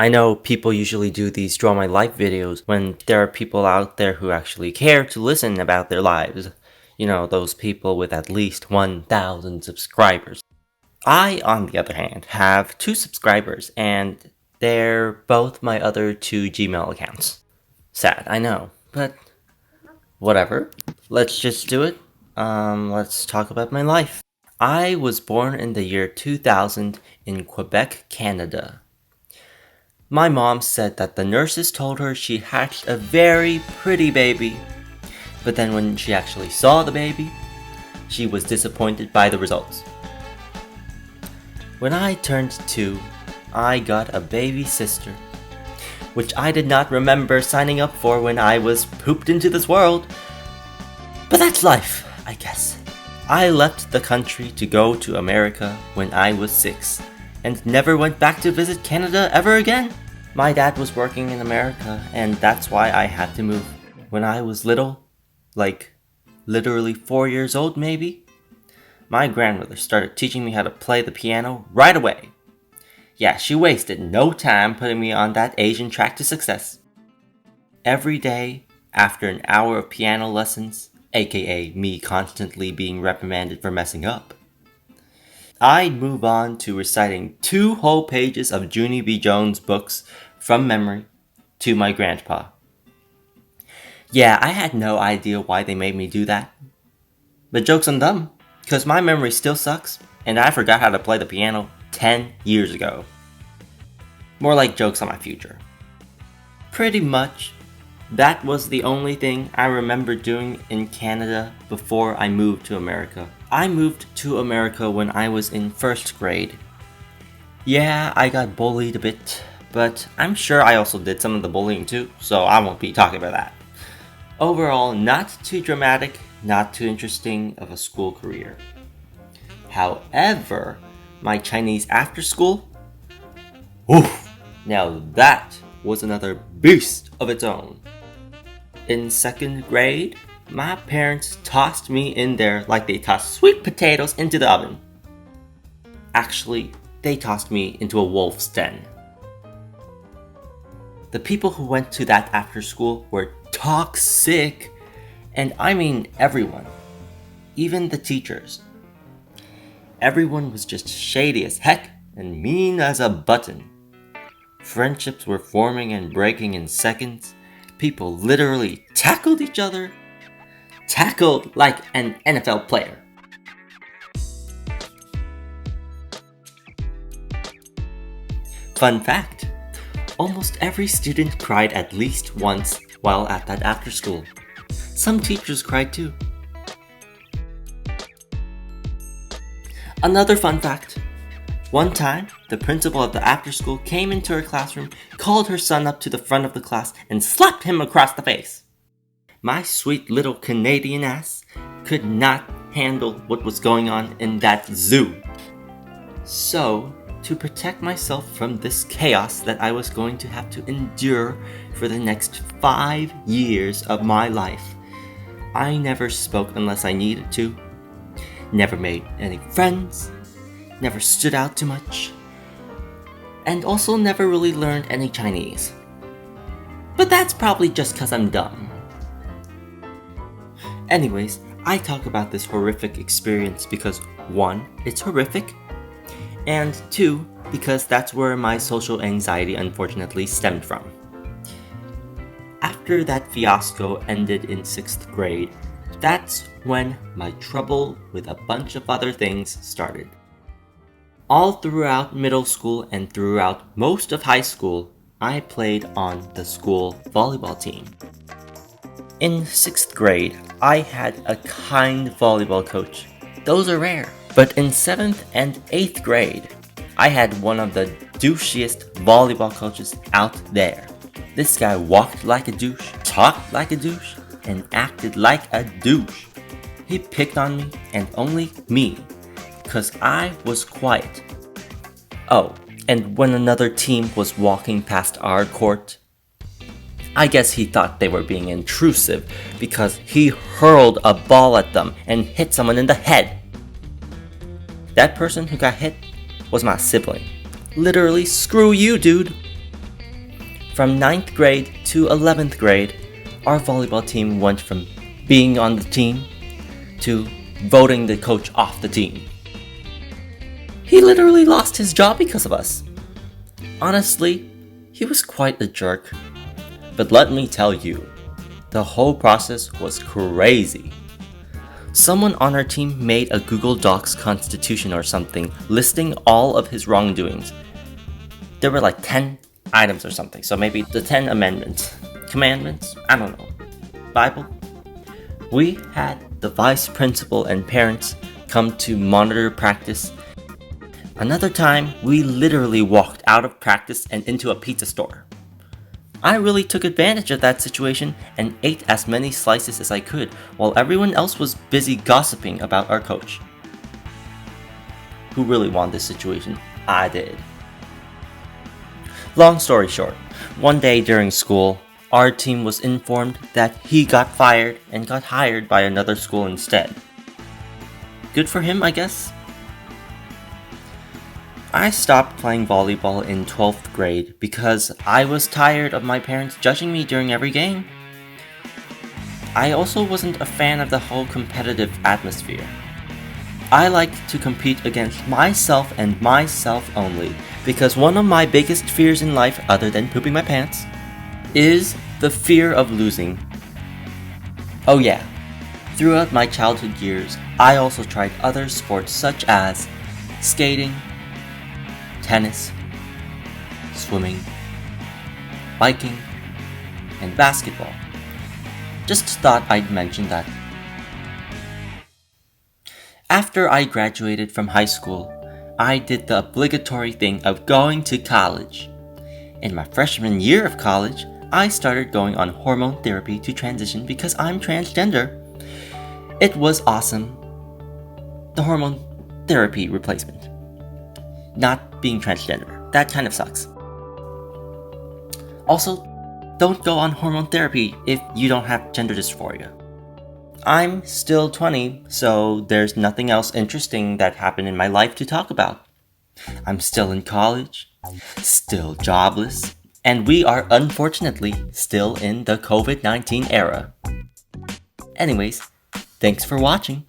I know people usually do these Draw My Life videos when there are people out there who actually care to listen about their lives. You know, those people with at least 1,000 subscribers. I, on the other hand, have 2 subscribers, and they're both my other 2 Gmail accounts. Sad, I know, but whatever. Let's just do it. Let's talk about my life. I was born in the year 2000 in Quebec, Canada. My mom said that the nurses told her she hatched a very pretty baby, but then when she actually saw the baby, she was disappointed by the results. When I turned 2, I got a baby sister, which I did not remember signing up for when I was pooped into this world. But that's life, I guess. I left the country to go to America when I was 6, and never went back to visit Canada ever again. My dad was working in America, and that's why I had to move. When I was little, like literally 4 years old maybe, my grandmother started teaching me how to play the piano right away. Yeah, she wasted no time putting me on that Asian track to success. Every day, after an hour of piano lessons, aka me constantly being reprimanded for messing up, I'd move on to reciting 2 whole pages of Junie B. Jones books from memory to my grandpa. Yeah, I had no idea why they made me do that. But joke's on them, because my memory still sucks, and I forgot how to play the piano 10 years ago. More like jokes on my future. Pretty much, that was the only thing I remember doing in Canada before I moved to America. I moved to America when I was in 1st grade. Yeah, I got bullied a bit, but I'm sure I also did some of the bullying too, so I won't be talking about that. Overall, not too dramatic, not too interesting of a school career. However, my Chinese after school, oof, now that was another beast of its own. In 2nd grade, my parents tossed me in there like they tossed sweet potatoes into the oven. Actually, they tossed me into a wolf's den. The people who went to that after school were toxic, and I mean everyone, even the teachers. Everyone was just shady as heck and mean as a button. Friendships were forming and breaking in seconds. People literally tackled each other. Tackled like an NFL player. Fun fact, almost every student cried at least once while at that after school. Some teachers cried too. Another fun fact, one time, the principal of the after school came into her classroom, called her son up to the front of the class, and slapped him across the face. My sweet little Canadian ass could not handle what was going on in that zoo. So, to protect myself from this chaos that I was going to have to endure for the next 5 years of my life, I never spoke unless I needed to, never made any friends, never stood out too much, and also never really learned any Chinese. But that's probably just cause I'm dumb. Anyways, I talk about this horrific experience because 1, it's horrific, and 2, because that's where my social anxiety unfortunately stemmed from. After that fiasco ended in 6th grade, that's when my trouble with a bunch of other things started. All throughout middle school and throughout most of high school, I played on the school volleyball team. In 6th grade, I had a kind volleyball coach. Those are rare. But in 7th and 8th grade, I had one of the douchiest volleyball coaches out there. This guy walked like a douche, talked like a douche, and acted like a douche. He picked on me, and only me, cause I was quiet. Oh, and when another team was walking past our court, I guess he thought they were being intrusive because he hurled a ball at them and hit someone in the head. That person who got hit was my sibling. Literally, screw you, dude. From 9th grade to 11th grade, our volleyball team went from being on the team to voting the coach off the team. He literally lost his job because of us. Honestly, he was quite a jerk. But let me tell you, the whole process was crazy. Someone on our team made a Google Docs constitution or something listing all of his wrongdoings. There were like 10 items or something, so maybe the 10 amendments. Commandments? I don't know. Bible? We had the vice principal and parents come to monitor practice. Another time, we literally walked out of practice and into a pizza store. I really took advantage of that situation and ate as many slices as I could while everyone else was busy gossiping about our coach. Who really won this situation? I did. Long story short, one day during school, our team was informed that he got fired and got hired by another school instead. Good for him, I guess. I stopped playing volleyball in 12th grade because I was tired of my parents judging me during every game. I also wasn't a fan of the whole competitive atmosphere. I like to compete against myself and myself only because one of my biggest fears in life, other than pooping my pants, is the fear of losing. Oh yeah, throughout my childhood years, I also tried other sports such as skating, tennis, swimming, biking, and basketball. Just thought I'd mention that. After I graduated from high school, I did the obligatory thing of going to college. In my freshman year of college, I started going on hormone therapy to transition because I'm transgender. It was awesome. The hormone therapy replacement. Not being transgender. That kind of sucks. Also, don't go on hormone therapy if you don't have gender dysphoria. I'm still 20, so there's nothing else interesting that happened in my life to talk about. I'm still in college, still jobless, and we are unfortunately still in the COVID-19 era. Anyways, thanks for watching.